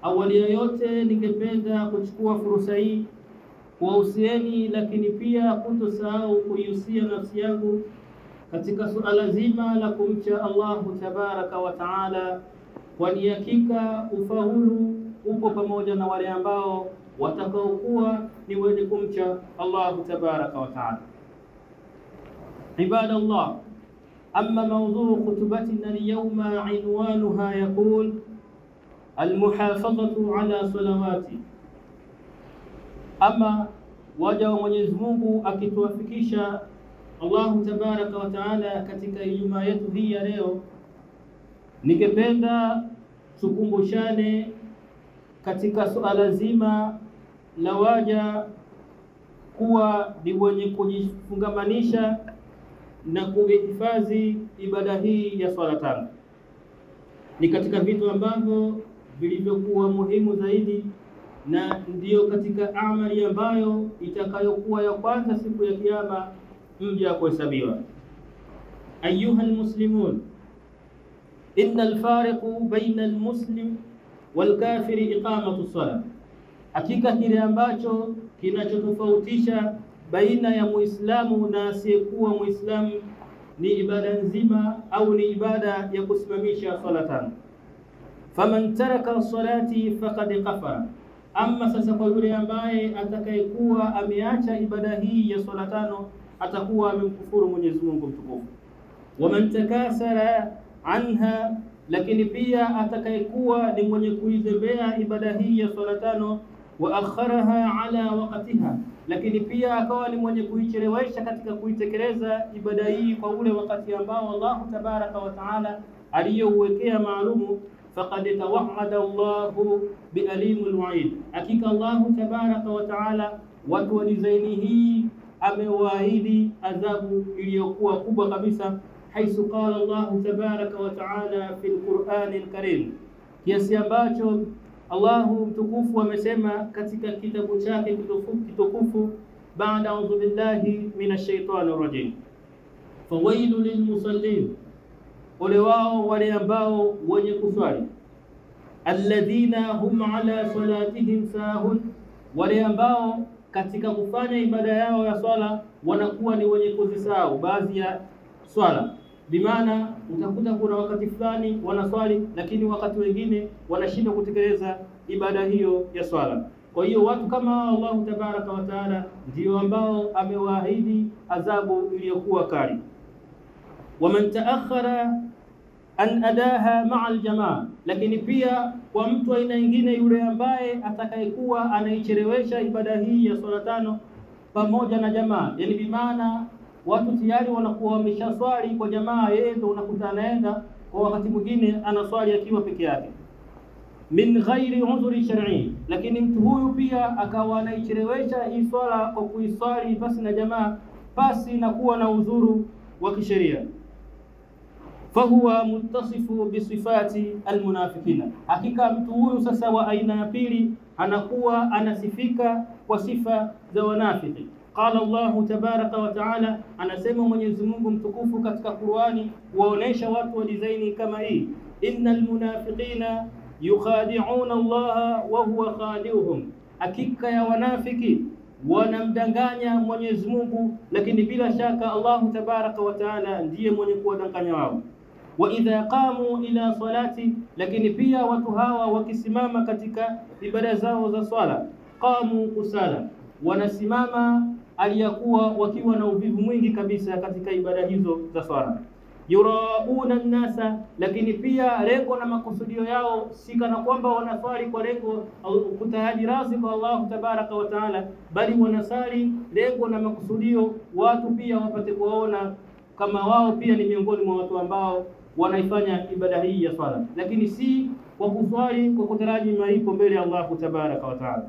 Awali ya yote ningependa kuchukua fursa hii kuwahusieni, lakini pia kutosahau kuihusia nafsi yangu katika suala zima la kumcha Allahu tabaraka wa taala, kwani hakika ufaulu upo pamoja na wale ambao watakaokuwa ni wenye kumcha Allahu tabaraka wa taala. Ibadallah, amma mawdhu khutbatina al-yawma inwanuha yaqul almuhafadhatu ala salawati. Ama waja wa Mwenyezi Mungu akituwafikisha Allahu tabaraka wa taala katika Ijumaa yetu hii ya leo, ningependa tukumbushane katika suala zima la waja kuwa ni wenye kujifungamanisha na kuhifadhi ibada hii ya swala tano. Ni katika vitu ambavyo vilivyokuwa muhimu zaidi, na ndiyo katika amali ambayo itakayokuwa ya kwanza siku ya kiyama mja kuhesabiwa. Ayuha almuslimun, inna alfariqu baina almuslim walkafiri iqamatu salat. Hakika kile ambacho kinachotofautisha baina ya muislamu na asiyekuwa muislamu ni ibada nzima au ni ibada ya kusimamisha swala tano. Faman taraka salati faqad kafara. Amma sasa kwa yule ambaye atakayekuwa ameacha ibada hii ya swala tano atakuwa amemkufuru Mwenyezi Mungu mtukufu. Waman takasara anha, lakini pia atakayekuwa ni mwenye kuizembea ibada hii ya swala tano wa akharaha ala waqtiha, lakini pia akawa ni mwenye kuichelewesha katika kuitekeleza ibada hii kwa ule wakati ambao Allahu tabaraka wa taala aliyouwekea maalumu, faqad tawa'ada Allahu bialimul wa'id. Hakika Allahu tabaraka wa taala watu wa dizaini hii amewaahidi adhabu iliyokuwa kubwa kabisa, haithu qala Allahu tabaraka wa taala fil Qur'anil Karim, kiasi ambacho Allahu mtukufu amesema katika kitabu chake kitukufu, baada a'udhu billahi minash shaitani rajim, fawailu lilmusallin, ole wao wale ambao wenye kuswali, alladhina hum ala salatihim sahun, wale ambao katika kufanya ibada yao ya swala wanakuwa ni wenye kuzisahau baadhi ya swala. Bimaana utakuta kuna wakati fulani wanaswali, lakini wakati wengine wanashindwa kutekeleza ibada hiyo ya swala. Kwa hiyo watu kama Allahu tabaraka wa taala ndio ambao amewaahidi adhabu iliyokuwa kali. Waman taakhara an adaha ma'a aljamaa, lakini pia kwa mtu aina nyingine yule ambaye atakayekuwa anaichelewesha ibada hii ya swala tano pamoja na jamaa, yani bimaana watu tayari wanakuwa wameshaswali kwa jamaa, yeye ndo unakuta anaenda kwa wakati mwingine anaswali akiwa peke yake, min ghairi udhuri shar'i, lakini mtu huyu pia akawa anaichelewesha hii swala kwa kuiswali basi na jamaa pasi na kuwa na udhuru wa kisheria, fahuwa muttasifu bisifati almunafiqina. Hakika mtu huyu sasa wa aina ya pili anakuwa anasifika kwa sifa za wanafiki. Qala Allahu tabaraka wa taala, anasema Mwenyezi Mungu mtukufu katika Qur'ani waonesha watu wa dizaini kama hii, innal munafiqina yukhadi'una Allaha wa huwa khadi'uhum, hakika ya wanafiki wanamdanganya Mwenyezi Mungu, lakini bila shaka Allahu tabaraka wa taala ndiye mwenye kuwadanganya wao. Wa idha qamu ila salati, lakini pia watu hawa wakisimama katika ibada zao za swala, qamu kusala, wanasimama aliyakuwa wakiwa na uvivu mwingi kabisa katika ibada hizo za swala. Yurauna nnasa, lakini pia lengo na makusudio yao si kana kwamba wanaswali kwa lengo kutahaji razi kwa Allahu tabaraka wa taala, bali wanasali lengo na makusudio watu pia wapate kuona kama wao pia ni miongoni mwa watu ambao wanaifanya ibada hii ya swala, lakini si kwa kuswali kwa kutaraji malipo mbele ya Allahu tabaraka wa taala.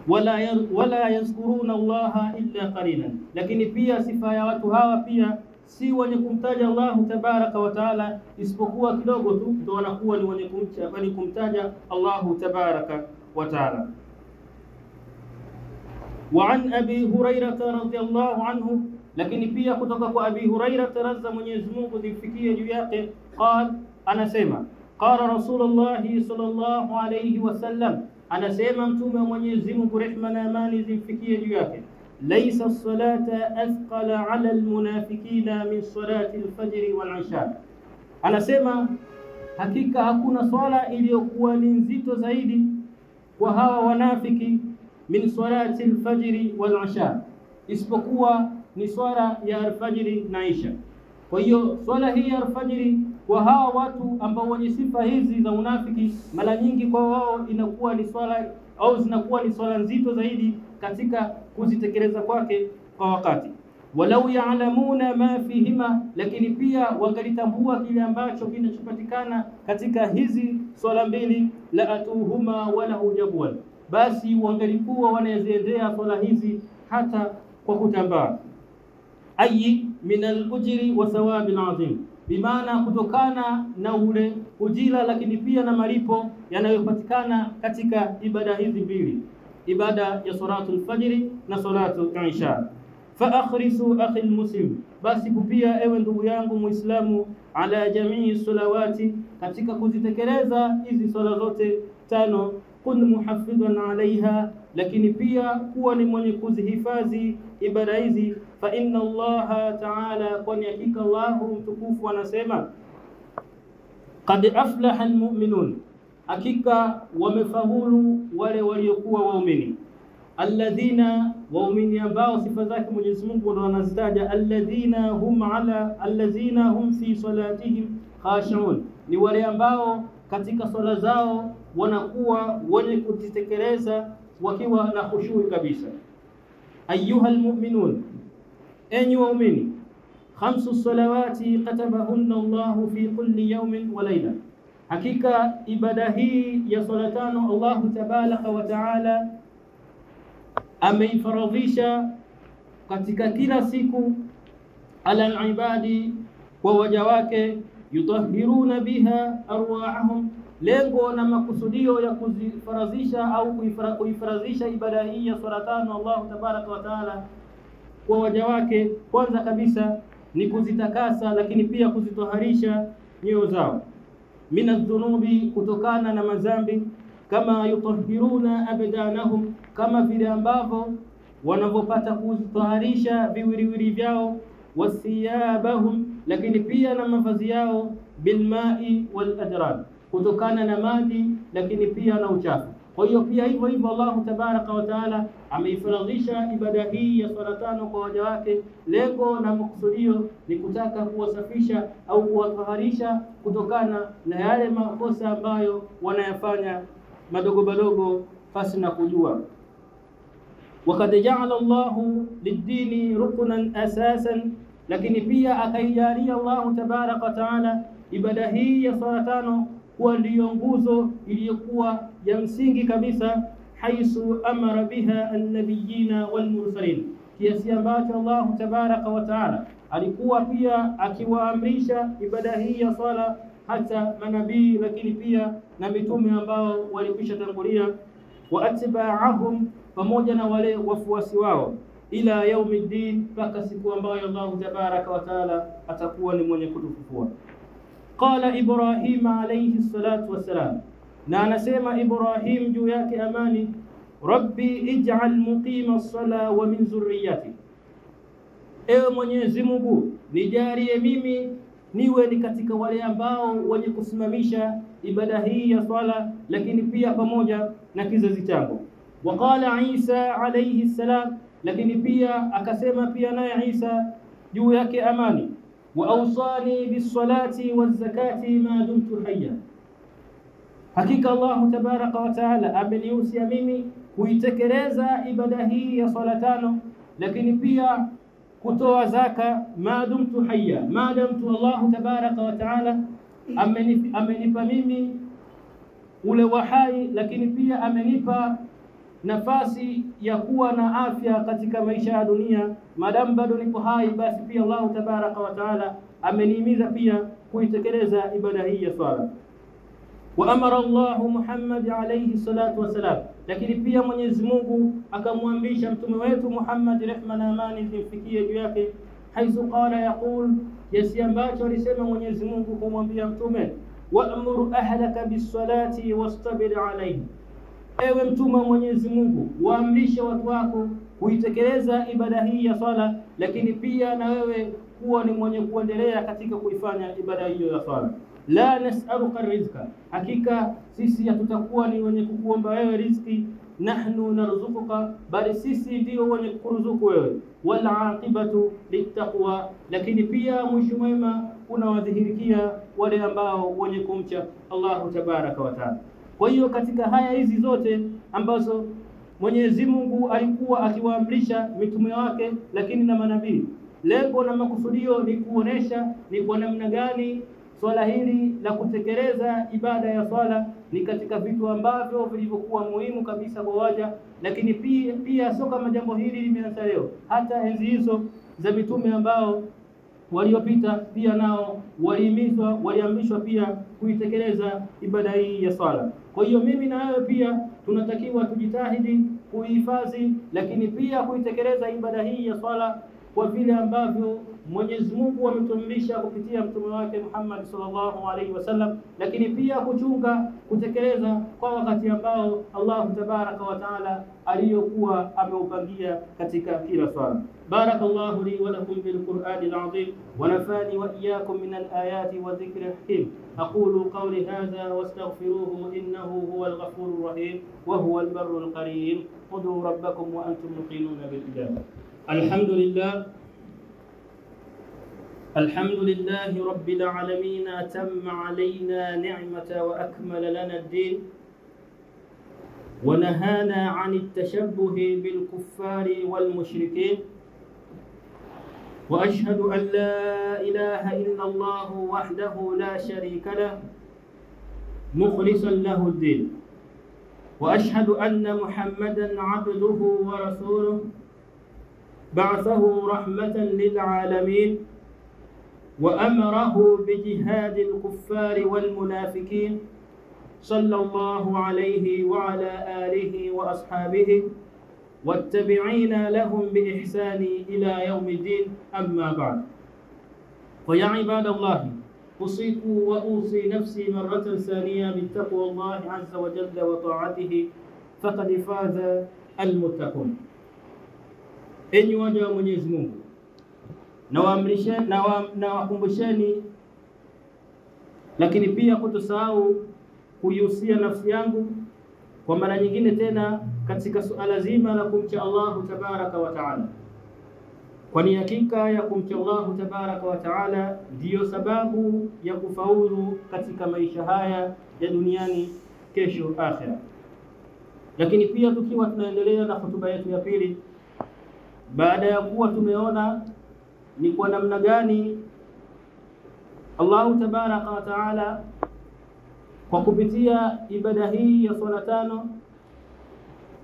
Wala yazkuruna Allaha illa qalilan, lakini pia sifa ya watu hawa pia si wenye kumtaja Allahu tabaraka wa taala isipokuwa kidogo tu ndio wanakuwa ni wenye kumtaja Allahu tabaraka wa taala. Wa an Abi Hurairah radhiyallahu anhu, lakini pia kutoka kwa Abi Hurairah radhiya Mwenyezi Mungu zimfikie juu yake, anasema Qala Rasulullah sallallahu alayhi wasallam, anasema mtume wa Mwenyezi Mungu, rehma na amani zimfikie juu yake, laysa as-salata athqala ala al-munafiqina min salati al-fajr wal-isha. Anasema hakika hakuna swala iliyokuwa ni nzito zaidi kwa hawa wanafiki min salati al-fajr wal-isha, isipokuwa ni swala ya al-fajr na isha. Kwa hiyo swala hii ya al-fajr kwa hawa watu ambao wenye sifa hizi za unafiki, mara nyingi kwa wao inakuwa ni swala au zinakuwa ni swala nzito zaidi katika kuzitekeleza kwake kwa wakati. Walau ya'lamuna ma fihima, lakini pia wangalitambua kile ambacho kinachopatikana katika hizi swala mbili, la atuhuma wala hujabwan, basi wangalikuwa wanaziendea swala hizi hata kwa kutambaa. Ayi min al-ujri wa thawabil azim, bimaana kutokana na ule ujira lakini pia na malipo yanayopatikana katika ibada hizi mbili, ibada ya salatul fajri na salatul isha. Fa akhrisu akhi almuslim, basi pia ewe ndugu yangu Muislamu, ala jamii salawati, katika kuzitekeleza hizi swala zote tano, kun muhafidhan alaiha, lakini pia kuwa ni mwenye kuzihifadhi ibada hizi. Fa inna Allaha ta'ala, kwani hakika Allahu mtukufu anasema, qad aflaha almu'minun, hakika wamefaulu wale waliokuwa waumini. Alladhina, waumini ambao sifa zake Mwenyezi Mungu ndo anazitaja, alladhina hum fi salatihim khashi'un, ni wale ambao katika swala zao wanakuwa wenye kuzitekeleza wakiwa na khushui kabisa. Ayuha almu'minun, enyi waumini, khamsu salawati katabahunna Allahu fi kulli yawmin wa layla, hakika ibada hii ya swala tano Allahu tabaraka wa taala ameifaradhisha katika kila siku, ala al-ibadi, kwa waja wake, yutahhiruna biha arwahahum, lengo na makusudio ya kuzifaradhisha au kuifaradhisha ibada hii ya swala tano Allahu tabaraka wa taala kwa waja wake, kwanza kabisa ni kuzitakasa, lakini pia kuzitoharisha nyoyo zao, minadh-dhunubi, kutokana na madhambi, kama yutahhiruna abdanahum, kama vile ambavyo wanavyopata kuzitoharisha viwiliwili vyao, wasiyabahum, lakini pia na mavazi yao, bilma'i wal adran, kutokana na maji lakini pia na uchafu. Kwa hiyo pia hivyo hivyo Allahu tabaraka wa taala ameifaradhisha ibada hii ya swala tano kwa waja wake, lengo na makusudio ni kutaka kuwasafisha au kuwataharisha kutokana na yale makosa ambayo wanayafanya madogo madogo pasi na kujua. Wakad ja'ala Allahu lid-dini ruknan asasan, lakini pia akaijalia Allahu tabaraka wa taala ibada hii ya swala tano kuwa ndiyo nguzo iliyokuwa ya msingi kabisa, haisu amara biha an-nabiyina wal mursalin, kiasi ambacho Allahu tabaraka wa taala alikuwa pia akiwaamrisha ibada hii ya swala hata manabii, lakini pia na mitume ambao walikwisha tangulia, wa atba'ahum, pamoja na wale wafuasi wao, ila yaumiddin, mpaka siku ambayo Allahu tabaraka wa taala atakuwa ni mwenye kutufufua. Qala Ibrahim alayhi salatu wassalam, na anasema Ibrahim juu yake amani, rabbi ij'al muqima as-sala wa min zurriyati, ewe Mwenyezi Mungu nijalie mimi niwe ni katika wale ambao wenye kusimamisha ibada hii ya swala, lakini pia pamoja na kizazi changu. Waqala Isa alayhi salam, lakini pia akasema pia naye Isa juu yake amani, wa awsani bis-salati waz-zakati ma dumtu hayya, hakika Allahu tabaraka wa taala amenihusia mimi kuitekeleza ibada hii ya swala tano, lakini pia kutoa zaka ma dumtu hayya, maadamtu Allahu tabaraka wa taala amenipa mimi ule wahai, lakini pia amenipa nafasi ya kuwa na afya katika maisha ya dunia, madam bado nipo hai, basi pia Allahu tabaraka wa taala amenihimiza pia kuitekeleza ibada hii ya swala. Wa amara Allahu Muhammad alayhi salatu wasalam, lakini pia Mwenyezi Mungu akamwamrisha mtume wetu Muhammad, rehma na amani zimfikie juu yake, haizu qala yaqul, kiasi ambacho alisema Mwenyezi Mungu kumwambia mtume, wa'mur ahlaka bis-salati wastabir 'alayha, ewe mtume wa Mwenyezi Mungu, waamrishe watu wako kuitekeleza ibada hii ya swala, lakini pia na wewe kuwa ni mwenye kuendelea katika kuifanya ibada hiyo ya swala. La nas'aluka rizqa, hakika sisi hatutakuwa ni wenye kukuomba wewe riziki, nahnu narzuquka, bali sisi ndio wenye kuruzuku wewe. Wal aqibatu littaqwa, lakini pia mwisho mwema unawadhihirikia wale ambao wenye kumcha Allahu tabaraka wa taala. Kwa hiyo katika haya hizi zote ambazo Mwenyezi Mungu alikuwa akiwaamrisha mitume wake lakini na manabii, lengo na makusudio ni kuonesha ni kwa namna gani swala hili la kutekeleza ibada ya swala ni katika vitu ambavyo vilivyokuwa muhimu kabisa kwa waja. Lakini pia sio kama jambo hili limeanza leo, hata enzi hizo za mitume ambao waliopita pia nao waliamrishwa pia kuitekeleza ibada hii ya swala. Kwa hiyo mimi na wewe pia tunatakiwa tujitahidi kuhifadhi, lakini pia kuitekeleza ibada hii ya swala kwa vile ambavyo Mwenyezi Mungu ametuamrisha kupitia mtume wake Muhammad sallallahu alaihi wasallam, lakini pia kuchunga kutekeleza kwa wakati ambao Allah tabaraka wa taala aliyokuwa ameupangia katika kila swala. Barakallahu li wa lakum bil Qur'anil azim wa nafani wa iyyakum min al ayati wa dhikril hakim. Aqulu qawli hadha wastaghfiruhu innahu huwal ghafurur rahim wa huwal barrul karim. Ud'u rabbakum wa antum muqinuna bil ijabah. الحمد لله رب العالمين، أتم علينا نعمة وأكمل لنا الدين ونهانا عن التشبه بالكفار والمشركين، وأشهد أن لا إله إلا الله وحده لا شريك له مخلصا له الدين، وأشهد أن محمدا عبده ورسوله بعثه رحمة للعالمين وأمره بجهاد الكفار والمنافقين صلى الله عليه وعلى آله وأصحابه والتابعين لهم بإحسان إلى يوم الدين. أما بعد، فيا عباد الله، أوصيكم وأوصي نفسي مرة ثانية بتقوى الله عز وجل وطاعته، فقد فاز المتقون. Enyi waja wa Mwenyezi Mungu, nawakumbusheni lakini pia kutosahau kuihusia nafsi yangu kwa mara nyingine tena katika suala zima la kumcha Allahu tabaraka wa taala, kwani hakika ya kumcha Allahu tabaraka wa taala ndiyo sababu ya kufaulu katika maisha haya ya duniani, kesho akhera. Lakini pia tukiwa tunaendelea na hotuba yetu ya pili, baada ya kuwa tumeona ni kwa namna gani Allahu tabaraka wa taala kwa kupitia ibada hii ya swala tano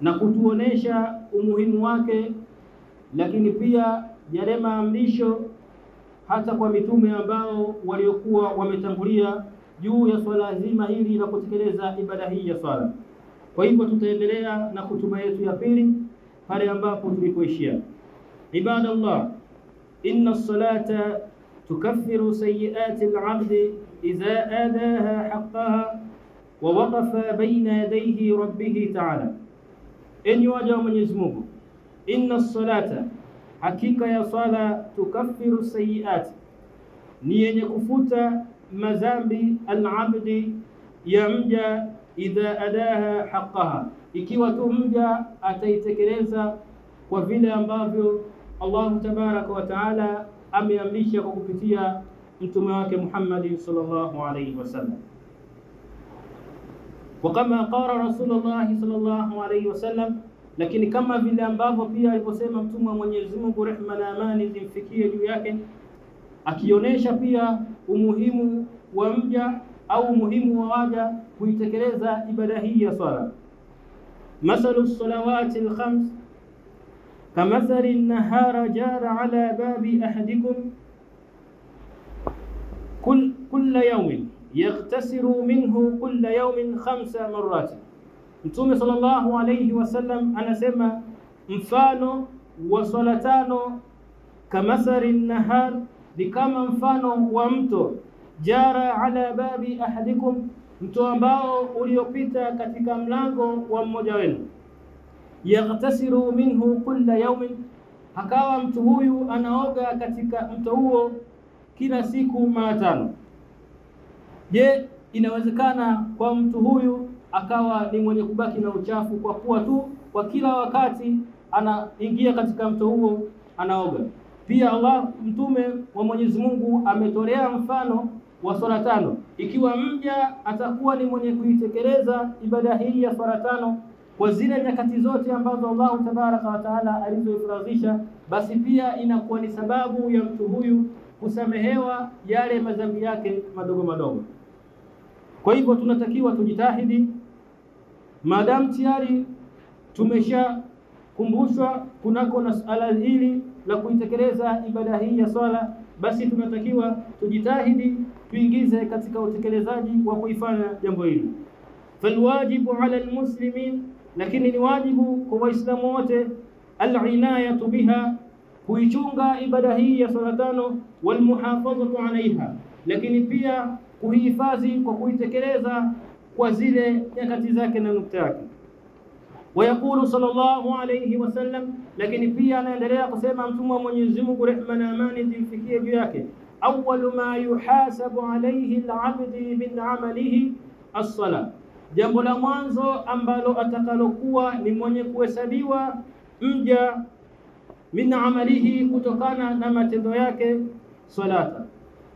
na kutuonesha umuhimu wake, lakini pia yale maamrisho hata kwa mitume ambao waliokuwa wametangulia juu ya swala zima hili na kutekeleza ibada hii ya swala. Kwa hivyo tutaendelea na hotuba yetu ya pili pale ambapo tulipoishia. Ibadallah, inna as-salata tukaffiru sayyi'ati al-'abdi idha adaha haqqaha wa waqafa bayna yadayhi rabbih ta'ala. Enyi waja wa Mwenyezi Mungu, inna as-salata, hakika ya sala, tukaffiru sayyi'ati, ni yenye kufuta madhambi al-'abdi, ya mja, idha adaha haqqaha, ikiwa tu mja ataitekeleza kwa vile ambavyo Allah tabaraka wa taala ameamrisha kwa kupitia mtume wake Muhammad sallallahu alayhi wasallam. Wa kama qala Rasulullah sallallahu alayhi wasallam, lakini kama vile ambavyo pia aliposema mtume wa Mwenyezi Mungu, rehma na amani zimfikie juu yake, akionesha pia umuhimu wa mja au umuhimu wa waja kuitekeleza ibada hii ya swala. Masalu salawati al-khams كمثل النهار جار على باب أحدكم كل يوم يغتسل منه كل يوم 5 مرات. Mtume sallallahu alayhi wasallam anasema mfano wa swala tano, kamathali nahar, ni kama mfano wa mto, jara ala babi ahadikum, mto ambao uliopita katika mlango wa mmoja wenu, yaghtasiru minhu kulla yawmin, akawa mtu huyu anaoga katika mto huo kila siku mara 5. Je, inawezekana kwa mtu huyu akawa ni mwenye kubaki na uchafu kwa kuwa tu kwa kila wakati anaingia katika mto huo anaoga? Pia Allah, mtume wa Mwenyezi Mungu, ametolea mfano wa swala 5. Ikiwa mja atakuwa ni mwenye kuitekeleza ibada hii ya swala 5 kwa zile nyakati zote ambazo Allah tabaraka wa taala alizoifaradhisha, basi pia inakuwa ni sababu ya mtu huyu kusamehewa yale madhambi yake madogo madogo. Kwa hivyo tunatakiwa tujitahidi, maadamu tayari tumeshakumbushwa kunako na suala hili la kuitekeleza ibada hii ya swala, basi tunatakiwa tujitahidi tuingize katika utekelezaji wa kuifanya jambo hili. Falwajibu ala almuslimin, lakini ni wajibu kwa waislamu wote, al-inayatu biha, kuichunga ibada hii ya swala 5, walmuhafadhatu alaiha, lakini pia kuhifadhi kwa kuitekeleza kwa zile nyakati zake na nukta yake. Wayaqulu sallallahu alayhi wasallam, lakini pia anaendelea kusema mtume wa Mwenyezi Mungu, rehma na amani zimfikie juu yake, awwalu ma yuhasabu alayhi al-'abdi min 'amalihi as-salah, jambo la mwanzo ambalo atakalokuwa ni mwenye kuhesabiwa mja min amalihi, kutokana na matendo yake, salata.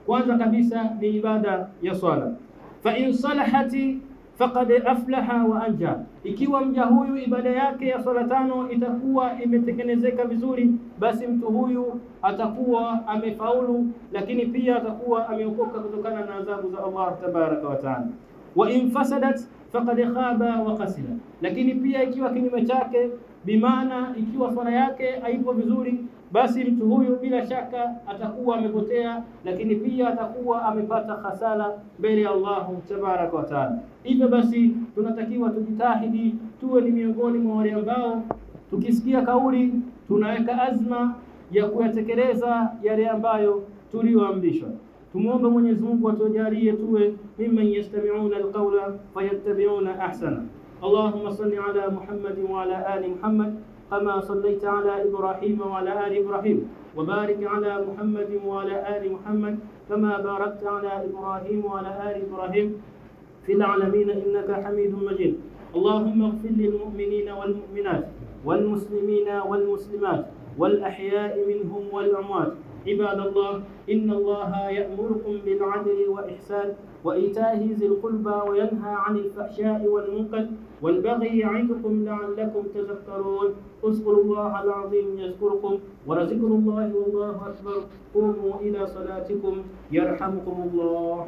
Kwanza kabisa ni ibada ya swala. Fa in salahati faqad aflaha wa anja, ikiwa mja huyu ibada yake ya swala 5 itakuwa imetekelezeka vizuri, basi mtu huyu atakuwa amefaulu, lakini pia atakuwa ameokoka kutokana na adhabu za Allah tabaraka wa taala. Wa in fasadat faqad khaba wa khasira, lakini pia ikiwa kinyume chake, bimaana ikiwa swala yake haipo vizuri, basi mtu huyu bila shaka atakuwa amepotea, lakini pia atakuwa amepata hasara mbele ya Allah tabaraka wa taala. Hivyo basi tunatakiwa tujitahidi tuwe ni miongoni mwa wale ambao tukisikia kauli tunaweka azma ya kuyatekeleza yale ambayo tulioamrishwa. Tumuombe Mwenyezi Mungu atujalie tuwe mimman yastami'una alqawla fayattabi'una ahsana. Allahumma salli ala Muhammadin wa ala ali Muhammad kama sallaita ala Ibrahim wa ala ali Ibrahim, wa barik ala Muhammadin wa ala ali Muhammad kama barakta ala Ibrahim wa ala ali Ibrahim fil alamin innaka Hamidum Majid. Allahumma ighfir lil mu'minina wal mu'minat wal muslimina wal muslimat wal ahya'i minhum wal amwat. عباد الله، إن الله يأمركم بالعدل وإحسان وإيتاء ذي القربى وينهى عن الفحشاء والمنكر والبغي يعظكم لعلكم تذكرون. اذكروا الله العظيم يذكركم، ولذكر الله والله أكبر. قوموا إلى صلاتكم يرحمكم الله.